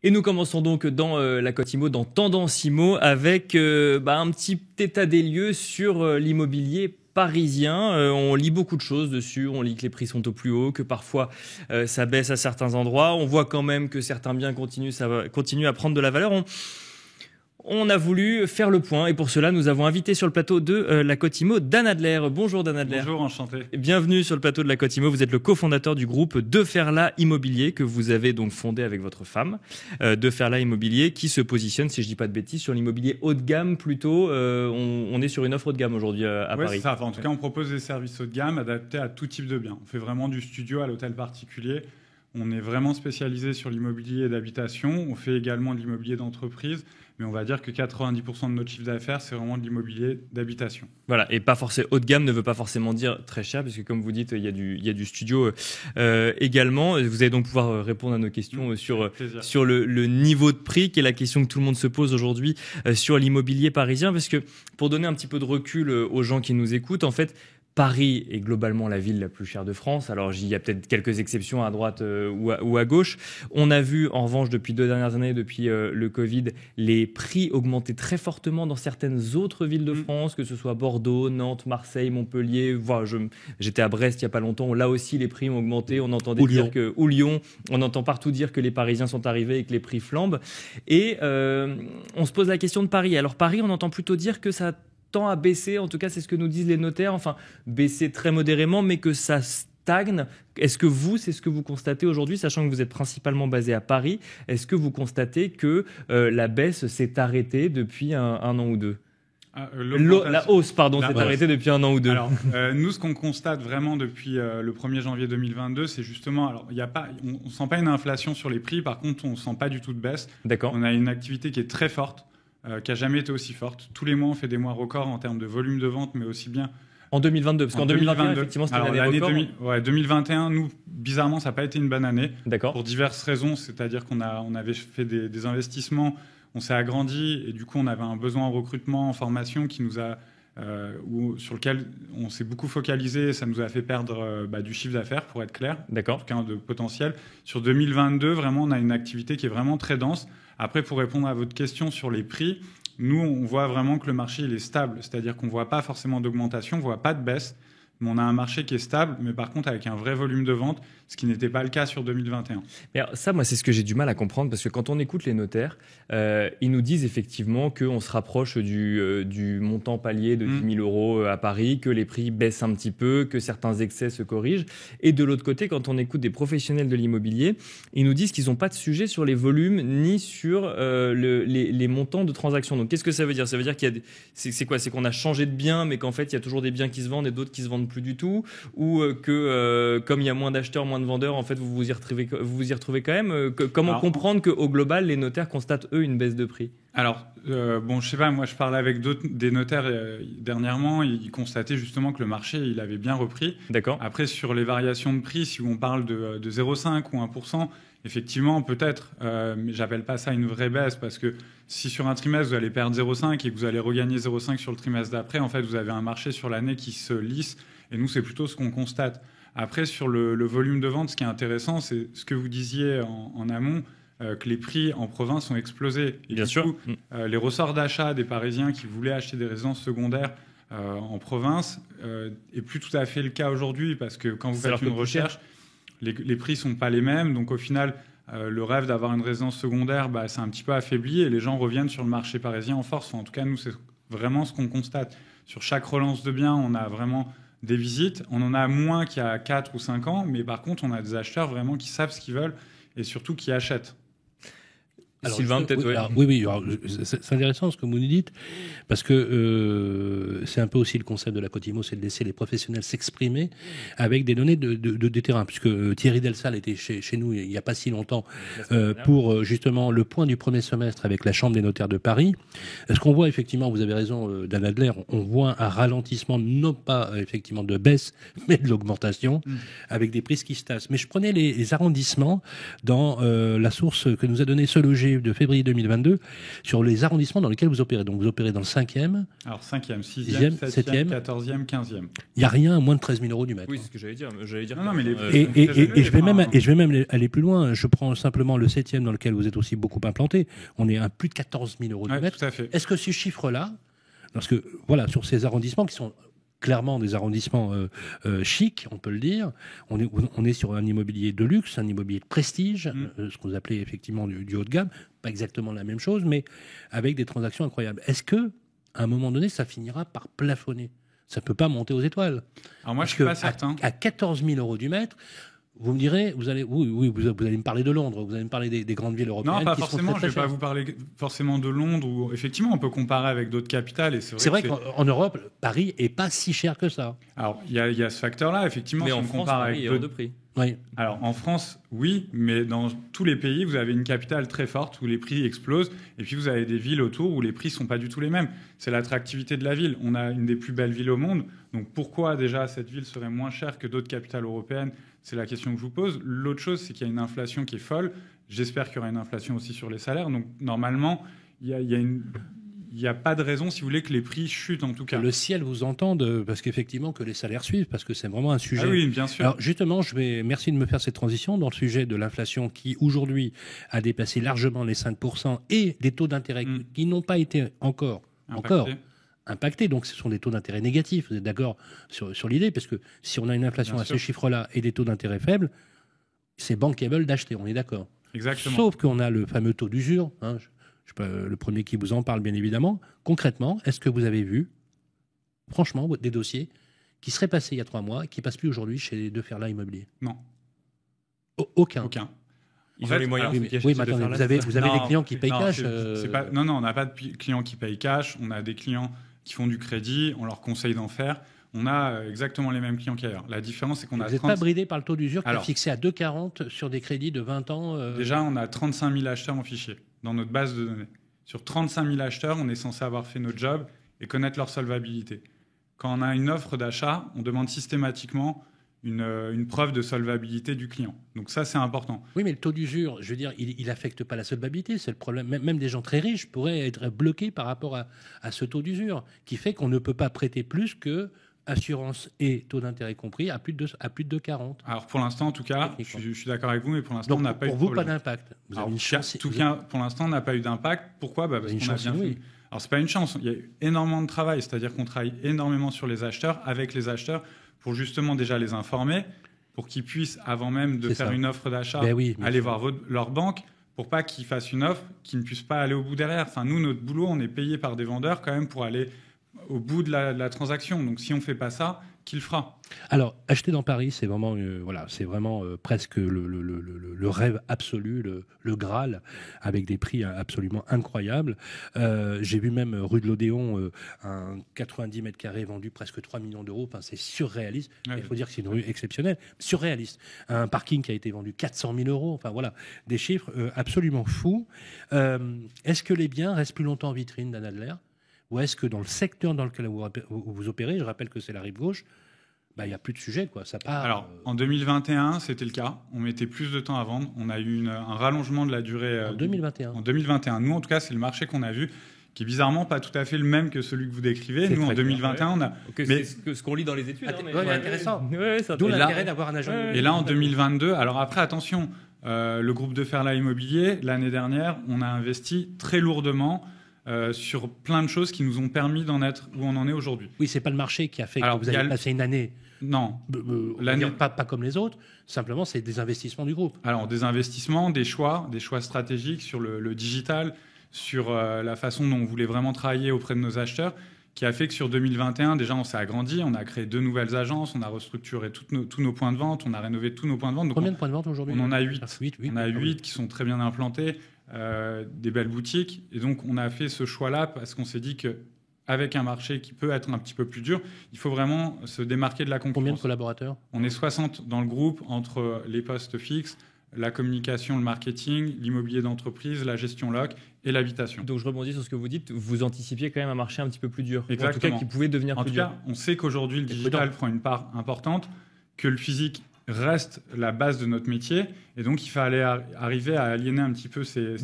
Et nous commençons donc dans la Côte Immo, dans Tendance Immo, avec un petit état des lieux sur l'immobilier parisien. On lit beaucoup de choses dessus, on lit que les prix sont au plus haut, que parfois ça baisse à certains endroits. On voit quand même que certains biens continuent à prendre de la valeur. On a voulu faire le point et pour cela, nous avons invité sur le plateau de la Côte Immo Dan Adler. Bonjour Dan Adler. Bonjour, enchanté. Bienvenue sur le plateau de la Côte Immo. Vous êtes le cofondateur du groupe Deferla Immobilier que vous avez donc fondé avec votre femme. Deferla Immobilier qui se positionne, si je dis pas de bêtises, sur l'immobilier haut de gamme plutôt. On est sur une offre haut de gamme aujourd'hui à Paris. C'est ça. Enfin, en tout cas, on propose des services haut de gamme adaptés à tout type de biens. On fait vraiment du studio à l'hôtel particulier. On est vraiment spécialisé sur l'immobilier d'habitation. On fait également de l'immobilier d'entreprise. Mais on va dire que 90% de notre chiffre d'affaires, c'est vraiment de l'immobilier d'habitation. Voilà, et pas forcément haut de gamme ne veut pas forcément dire très cher, parce que comme vous dites, il y a du studio également. Vous allez donc pouvoir répondre à nos questions sur le niveau de prix, qui est la question que tout le monde se pose aujourd'hui sur l'immobilier parisien. Parce que pour donner un petit peu de recul aux gens qui nous écoutent, en fait, Paris est globalement la ville la plus chère de France. Alors, il y a peut-être quelques exceptions à droite ou à gauche. On a vu, en revanche, depuis 2 dernières années, depuis le Covid, les prix augmenter très fortement dans certaines autres villes de France, que ce soit Bordeaux, Nantes, Marseille, Montpellier. Voilà, j'étais à Brest il n'y a pas longtemps. Là aussi, les prix ont augmenté. On entendait dire que... Ou Lyon. On entend partout dire que les Parisiens sont arrivés et que les prix flambent. Et on se pose la question de Paris. Alors, Paris, on entend plutôt dire que ça tend à baisser, en tout cas c'est ce que nous disent les notaires, enfin baisser très modérément, mais que ça stagne. Est-ce que c'est ce que vous constatez aujourd'hui, sachant que vous êtes principalement basé à Paris, est-ce que vous constatez que la baisse s'est arrêtée depuis un an ou deux ? La hausse, s'est arrêtée depuis un an ou deux. Alors, nous, ce qu'on constate vraiment depuis le 1er janvier 2022, c'est justement, alors, on ne sent pas une inflation sur les prix, par contre, on ne sent pas du tout de baisse. D'accord. On a une activité qui est très forte, qui n'a jamais été aussi forte. Tous les mois, on fait des mois records en termes de volume de vente, mais aussi bien... En 2022, parce qu'en 2021, effectivement, c'était une année record. 2021, nous, bizarrement, ça n'a pas été une bonne année. D'accord. Pour diverses raisons, c'est-à-dire qu'on avait fait des investissements, on s'est agrandi, et du coup, on avait un besoin en recrutement, en formation, qui nous a... sur lequel on s'est beaucoup focalisé, ça nous a fait perdre du chiffre d'affaires, pour être clair. D'accord. En tout cas, de potentiel. Sur 2022, vraiment, on a une activité qui est vraiment très dense. Après, pour répondre à votre question sur les prix, nous, on voit vraiment que le marché il est stable. C'est-à-dire qu'on ne voit pas forcément d'augmentation, on ne voit pas de baisse. Mais on a un marché qui est stable, mais par contre avec un vrai volume de vente, ce qui n'était pas le cas sur 2021. Mais alors, ça, moi, c'est ce que j'ai du mal à comprendre, parce que quand on écoute les notaires, ils nous disent effectivement qu'on se rapproche du montant palier de 10 000 euros à Paris, que les prix baissent un petit peu, que certains excès se corrigent. Et de l'autre côté, quand on écoute des professionnels de l'immobilier, ils nous disent qu'ils n'ont pas de sujet sur les volumes ni sur les montants de transactions. Donc, qu'est-ce que ça veut dire ? Ça veut dire c'est quoi ? C'est qu'on a changé de bien, mais qu'en fait, il y a toujours des biens qui se vendent et d'autres qui se vendent plus du tout, ou que comme il y a moins d'acheteurs, moins de vendeurs, en fait vous vous y retrouvez quand même. Comment comprendre qu'au global les notaires constatent eux une baisse de prix ? Alors je sais pas, moi je parlais avec des notaires dernièrement, ils constataient justement que le marché il avait bien repris. D'accord. Après sur les variations de prix, si on parle de 0,5 ou 1%, effectivement peut-être, mais j'appelle pas ça une vraie baisse, parce que si sur un trimestre vous allez perdre 0,5 et que vous allez regagner 0,5 sur le trimestre d'après, en fait vous avez un marché sur l'année qui se lisse. Et nous, c'est plutôt ce qu'on constate. Après, sur le volume de vente, ce qui est intéressant, c'est ce que vous disiez en amont, que les prix en province ont explosé. Et bien du sûr. coup, les ressorts d'achat des Parisiens qui voulaient acheter des résidences secondaires en province n'est plus tout à fait le cas aujourd'hui, parce que quand vous faites une recherche, les prix ne sont pas les mêmes. Donc au final, le rêve d'avoir une résidence secondaire, c'est un petit peu affaibli et les gens reviennent sur le marché parisien en force. Enfin, en tout cas, nous, c'est vraiment ce qu'on constate. Sur chaque relance de biens, on a vraiment... des visites, on en a moins qu'il y a 4 ou 5 ans, mais par contre, on a des acheteurs vraiment qui savent ce qu'ils veulent et surtout qui achètent. Alors, Sylvain, peut-être. Oui. Alors, c'est intéressant ce que vous nous dites, parce que c'est un peu aussi le concept de la Côte Immo, c'est de laisser les professionnels s'exprimer avec des données de terrain. Puisque Thierry Delsal était chez nous il n'y a pas si longtemps pour justement le point du premier semestre avec la Chambre des notaires de Paris. Ce qu'on voit effectivement, vous avez raison, Dan Adler, on voit un ralentissement, non pas effectivement de baisse, mais de l'augmentation, avec des prix qui se tassent. Mais je prenais les arrondissements dans la source que nous a donnée Se Loger CGE de février 2022 sur les arrondissements dans lesquels vous opérez. Donc vous opérez dans le 5e. Alors 5e, 6e, 7e, 14e, 15e. Il n'y a rien à moins de 13 000 euros du mètre. Oui, c'est ce que j'allais dire. Non, mais et je vais même aller plus loin. Je prends simplement le 7e dans lequel vous êtes aussi beaucoup implanté. On est à plus de 14 000 euros du mètre. Tout à fait. Est-ce que ce chiffre-là, parce que voilà, sur ces arrondissements qui sont clairement des arrondissements chics, on peut le dire, on est sur un immobilier de luxe, un immobilier de prestige, ce que vous appelez effectivement du haut de gamme, pas exactement la même chose, mais avec des transactions incroyables. Est-ce que à un moment donné, ça finira par plafonner? Ça ne peut pas monter aux étoiles. Alors moi, je ne suis pas certain. À 14 000 euros du mètre, vous me direz, vous allez me parler de Londres, vous allez me parler des grandes villes européennes. Non, pas forcément. Je ne vais pas vous parler forcément de Londres, où effectivement, on peut comparer avec d'autres capitales. Et c'est vrai qu'en Europe, Paris est pas si cher que ça. Alors, il y a ce facteur-là, effectivement. Mais si en on France, compare Paris avec est hors de prix. Oui. Alors, en France, oui, mais dans tous les pays, vous avez une capitale très forte où les prix explosent. Et puis, vous avez des villes autour où les prix ne sont pas du tout les mêmes. C'est l'attractivité de la ville. On a une des plus belles villes au monde. Donc, pourquoi déjà cette ville serait moins chère que d'autres capitales européennes? C'est la question que je vous pose. L'autre chose, c'est qu'il y a une inflation qui est folle. J'espère qu'il y aura une inflation aussi sur les salaires. Donc, normalement, il n'y a pas de raison, si vous voulez, que les prix chutent en tout cas. Le ciel vous entende, parce qu'effectivement, que les salaires suivent, parce que c'est vraiment un sujet. Ah oui, bien sûr. Alors justement, merci de me faire cette transition dans le sujet de l'inflation qui, aujourd'hui, a dépassé largement les 5% et des taux d'intérêt qui n'ont pas été encore impactés. Donc ce sont des taux d'intérêt négatifs. Vous êtes d'accord sur l'idée? Parce que si on a une inflation à ces chiffres-là et des taux d'intérêt faibles, c'est bankable d'acheter, on est d'accord. Exactement. Sauf qu'on a le fameux taux d'usure, je ne suis pas le premier qui vous en parle, bien évidemment. Concrètement, est-ce que vous avez vu, franchement, des dossiers qui seraient passés il y a 3 mois et qui ne passent plus aujourd'hui chez les Deferla Immobilier? Non. Aucun. Ils ont les moyens. Oui, mais attendez, vous avez des clients qui payent cash. Non, on n'a pas de clients qui payent cash. On a des clients qui font du crédit. On leur conseille d'en faire. On a exactement les mêmes clients qu'ailleurs. La différence, c'est qu'on a... Vous n'êtes pas bridé par le taux d'usure qui est fixé à 2,40 sur des crédits de 20 ans Déjà, on a 35 000 acheteurs en fichier dans notre base de données. Sur 35 000 acheteurs, on est censé avoir fait notre job et connaître leur solvabilité. Quand on a une offre d'achat, on demande systématiquement une preuve de solvabilité du client. Donc ça, c'est important. Oui, mais le taux d'usure, je veux dire, il n'affecte pas la solvabilité. C'est le problème. Même des gens très riches pourraient être bloqués par rapport à ce taux d'usure, qui fait qu'on ne peut pas prêter plus que assurance et taux d'intérêt compris à plus de 2,40. Alors pour l'instant, en tout cas, je suis d'accord avec vous, mais pour l'instant, on n'a pas eu de problème. Pour vous, pas d'impact. Vous avez une chance. En tout cas, pour l'instant, on n'a pas eu d'impact. Pourquoi? Parce qu'on a bien fait. Alors c'est pas une chance. Il y a eu énormément de travail, c'est-à-dire qu'on travaille énormément sur les acheteurs, avec les acheteurs, pour justement déjà les informer, pour qu'ils puissent, avant même de faire une offre d'achat, aller voir leur banque, pour pas qu'ils fassent une offre qui ne puisse pas aller au bout derrière. Enfin, nous, notre boulot, on est payé par des vendeurs quand même pour aller au bout de la transaction. Donc si on ne fait pas ça, qui le fera? Alors, acheter dans Paris, c'est vraiment, presque le rêve absolu, le Graal, avec des prix absolument incroyables. J'ai vu même rue de l'Odéon, un 90 mètres carrés vendu presque 3 millions d'euros. Enfin, c'est surréaliste. Il faut dire que c'est une rue exceptionnelle. Surréaliste. Un parking qui a été vendu 400 000 euros. Enfin, voilà, des chiffres absolument fous. Est-ce que les biens restent plus longtemps en vitrine, Dan Adler? Ou est-ce que dans le secteur dans lequel vous opérez, je rappelle que c'est la rive gauche, il n'y a plus de sujet, quoi. Ça part. Alors, en 2021, c'était le cas. On mettait plus de temps à vendre. On a eu un rallongement de la durée. En 2021. En 2021. Nous, en tout cas, c'est le marché qu'on a vu, qui est bizarrement pas tout à fait le même que celui que vous décrivez. Nous, en 2021, on a. Mais ce qu'on lit dans les études. Intéressant. D'où l'intérêt d'avoir un agent. Et là, en 2022, alors après, attention, le groupe Deferla Immobilier, l'année dernière, on a investi très lourdement. Sur plein de choses qui nous ont permis d'en être où on en est aujourd'hui. Oui, c'est pas le marché qui a fait que vous avez passé une année. Non. Pas comme les autres. Simplement, c'est des investissements du groupe. Alors, des investissements, des choix stratégiques sur le digital, sur la façon dont on voulait vraiment travailler auprès de nos acheteurs, qui a fait que sur 2021, déjà, on s'est agrandi, on a créé 2 nouvelles agences, on a restructuré tous nos points de vente, on a rénové tous nos points de vente. Donc combien de points de vente aujourd'hui? On en a 8. On a 8 qui sont très bien implantés. Des belles boutiques, et donc on a fait ce choix-là parce qu'on s'est dit qu'avec un marché qui peut être un petit peu plus dur, il faut vraiment se démarquer de la concurrence. Combien de collaborateurs? On est 60 dans le groupe, entre les postes fixes, la communication, le marketing, l'immobilier d'entreprise, la gestion loc et l'habitation. Donc je rebondis sur ce que vous dites, vous anticipiez quand même un marché un petit peu plus dur. Exactement. En tout cas, qui pouvait devenir plus dur. En tout cas, on sait qu'aujourd'hui le digital prend une part importante, que le physique reste la base de notre métier. Et donc, il fallait arriver à aliéner un petit peu ces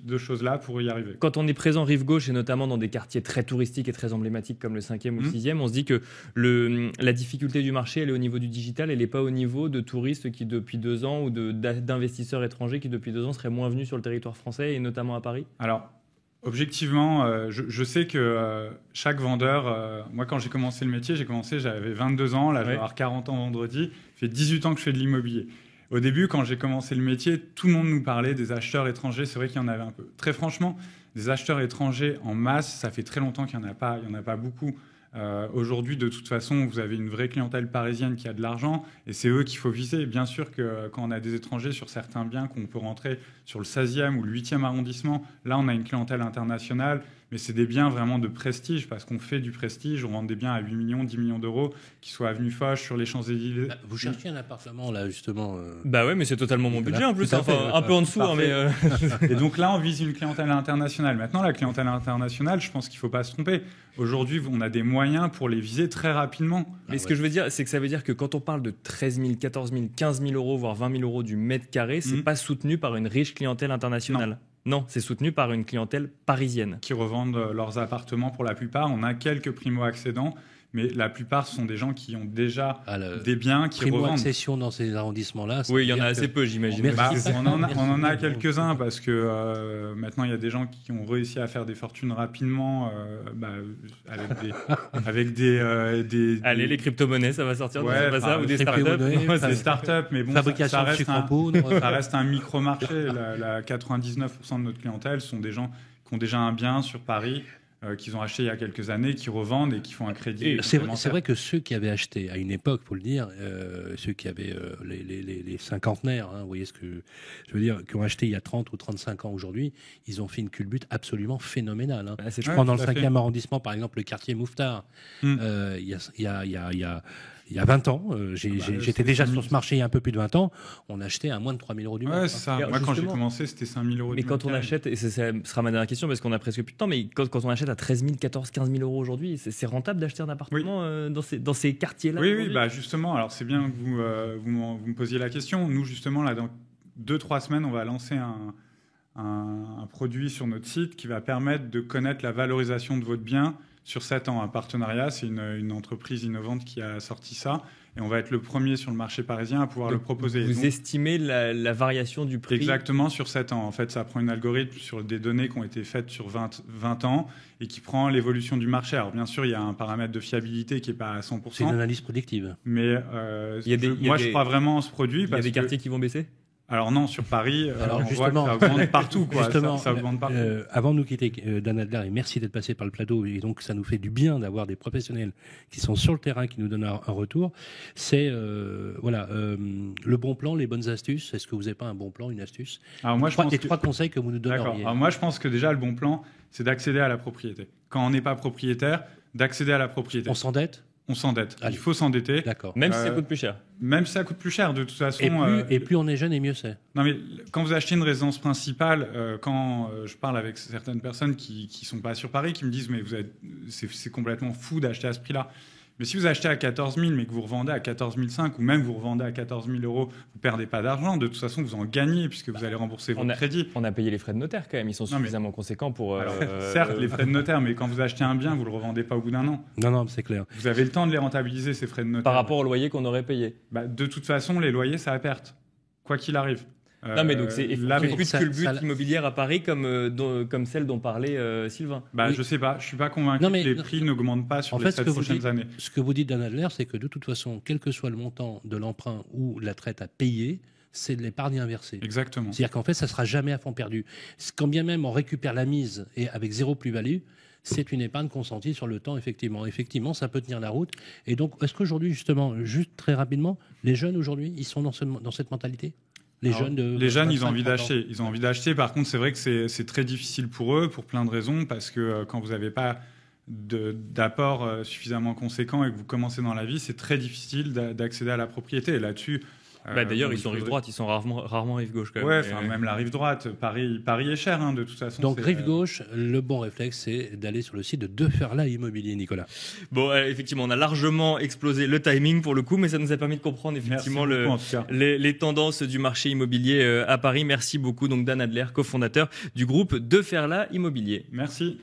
deux choses-là pour y arriver. Quand on est présent rive gauche, et notamment dans des quartiers très touristiques et très emblématiques comme le 5e ou le 6e, on se dit que la difficulté du marché, elle est au niveau du digital, elle n'est pas au niveau de touristes qui, depuis 2 ans, ou d'investisseurs étrangers qui, depuis 2 ans, seraient moins venus sur le territoire français, et notamment à Paris. Alors, objectivement, je sais que chaque vendeur... moi, quand j'ai commencé le métier, j'avais 22 ans. Là, je vais avoir 40 ans vendredi. Ça fait 18 ans que je fais de l'immobilier. Au début, quand j'ai commencé le métier, tout le monde nous parlait des acheteurs étrangers. C'est vrai qu'il y en avait un peu. Très franchement, des acheteurs étrangers en masse, ça fait très longtemps qu'il n'y en a pas beaucoup. Aujourd'hui, de toute façon, vous avez une vraie clientèle parisienne qui a de l'argent et c'est eux qu'il faut viser. Bien sûr que quand on a des étrangers sur certains biens, qu'on peut rentrer sur le 16e ou le 8e arrondissement, là, on a une clientèle internationale, mais c'est des biens vraiment de prestige parce qu'on fait du prestige. On vend des biens à 8 millions, 10 millions d'euros qui soient avenue Foch, sur les Champs-Élysées. Vous cherchiez un appartement, là, justement Bah ouais, mais c'est totalement mon budget en plus. Enfin, un peu en dessous. Hein, mais Et donc là, on vise une clientèle internationale. Maintenant, la clientèle internationale, je pense qu'il ne faut pas se tromper. Aujourd'hui, on a des moyens pour les viser très rapidement. Mais ce que je veux dire, c'est que ça veut dire que quand on parle de 13 000, 14 000, 15 000 euros, voire 20 000 euros du mètre carré, c'est pas soutenu par une riche clientèle internationale. Non, c'est soutenu par une clientèle parisienne. Qui revendent leurs appartements pour la plupart. On a quelques primo-accédants, mais la plupart sont des gens qui ont déjà des biens qui revendent. Primo-accession dans ces arrondissemsements-là. Oui, il y en a assez peu, j'imagine. On en a quelques-uns parce que maintenant, il y a des gens qui ont réussi à faire des fortunes rapidement avec des... Allez, les crypto-monnaies, ça va sortir, ouais, pas ça, ou des startups. Des startups, mais bon, fabrication de sucre en poudre. Ça reste un micro-marché. 99% de notre clientèle sont des gens qui ont déjà un bien sur Paris, qu'ils ont acheté il y a quelques années, qui revendent et qui font un crédit. C'est vrai que ceux qui avaient acheté à une époque, pour le dire, ceux qui avaient les cinquantenaires, hein, vous voyez ce que je veux dire, qui ont acheté il y a 30 ou 35 ans aujourd'hui, ils ont fait une culbute absolument phénoménale. Hein. Je prends dans le 5e arrondissement, par exemple, le quartier Mouffetard. Il y a 20 ans, j'étais déjà sur ce marché il y a un peu plus de 20 ans, on achetait à moins de 3 000 euros du mètre. Ouais, c'est ça. Moi, quand j'ai commencé, c'était 5 000 euros du mètre. Mais quand on achète, et ça sera ma dernière question parce qu'on a presque plus de temps, mais quand on achète à 13 000, 14 000, 15 000 euros aujourd'hui, c'est rentable d'acheter un appartement dans ces quartiers-là? Oui, bah justement, alors c'est bien que vous me posiez la question. Nous, justement, là, dans 2-3 semaines, on va lancer un produit sur notre site qui va permettre de connaître la valorisation de votre bien sur 7 ans. Un partenariat, c'est une entreprise innovante qui a sorti ça. Et on va être le premier sur le marché parisien à pouvoir le proposer. Vous estimez la variation du prix? Exactement, sur 7 ans. En fait, ça prend un algorithme sur des données qui ont été faites sur 20 ans et qui prend l'évolution du marché. Alors, bien sûr, il y a un paramètre de fiabilité qui n'est pas à 100%. C'est une analyse prédictive. Mais je crois vraiment en ce produit. Il y a des quartiers qui vont baisser? Alors non, sur Paris, on voit que ça augmente partout. Ça augmente partout. Avant de nous quitter, Dan Adler, et merci d'être passé par le plateau, et donc ça nous fait du bien d'avoir des professionnels qui sont sur le terrain, qui nous donnent un retour. C'est le bon plan, les bonnes astuces. Est-ce que vous n'avez pas un bon plan, une astuce? Alors moi, trois conseils que vous nous donneriez. D'accord. Alors moi, je pense que déjà, le bon plan, c'est d'accéder à la propriété. Quand on n'est pas propriétaire, d'accéder à la propriété. On s'endette? On s'endette. Il faut s'endetter. D'accord. Même si ça coûte plus cher. Même si ça coûte plus cher, de toute façon. Et plus on est jeune, et mieux c'est. Non, mais quand vous achetez une résidence principale, quand je parle avec certaines personnes qui sont pas sur Paris, qui me disent mais c'est complètement fou d'acheter à ce prix-là. Mais si vous achetez à 14 000, mais que vous revendez à 14 500 ou même vous revendez à 14 000 euros, vous perdez pas d'argent. De toute façon, vous en gagnez puisque vous allez rembourser votre crédit. On a payé les frais de notaire quand même. Ils sont suffisamment conséquents pour. Alors, certes, les frais de notaire, mais quand vous achetez un bien, vous le revendez pas au bout d'un an. Non, c'est clair. Vous avez le temps de les rentabiliser, ces frais de notaire. Par rapport au loyer qu'on aurait payé. De toute façon, les loyers, ça à perte. Quoi qu'il arrive. Non, mais donc c'est plus de culbute immobilière à Paris comme celle dont parlait Sylvain. Je sais pas, je suis pas convaincu que les prix n'augmentent pas sur les 7 prochaines années. Ce que vous dites, Dan Adler, c'est que de toute façon, quel que soit le montant de l'emprunt ou la traite à payer, c'est de l'épargne inversée. Exactement. C'est-à-dire qu'en fait, ça sera jamais à fond perdu. Quand bien même on récupère la mise et avec zéro plus-value, c'est une épargne consentie sur le temps, effectivement. Effectivement, ça peut tenir la route. Et donc, est-ce qu'aujourd'hui, justement, juste très rapidement, les jeunes aujourd'hui, ils sont dans cette mentalité? Les jeunes, ils ont envie d'acheter. Ils ont envie d'acheter. Par contre, c'est vrai que c'est très difficile pour eux, pour plein de raisons, parce que quand vous n'avez pas d'apport suffisamment conséquent et que vous commencez dans la vie, c'est très difficile d'accéder à la propriété. Et là-dessus, D'ailleurs, ils sont rive droite, ils sont rarement rive gauche quand même. Ouais, même la rive droite, Paris est cher de toute façon. Donc rive gauche, le bon réflexe, c'est d'aller sur le site de Deferla Immobilier, Nicolas. Bon, effectivement, on a largement explosé le timing pour le coup, mais ça nous a permis de comprendre effectivement les tendances du marché immobilier à Paris. Merci beaucoup donc Dan Adler, cofondateur du groupe Deferla Immobilier. Merci.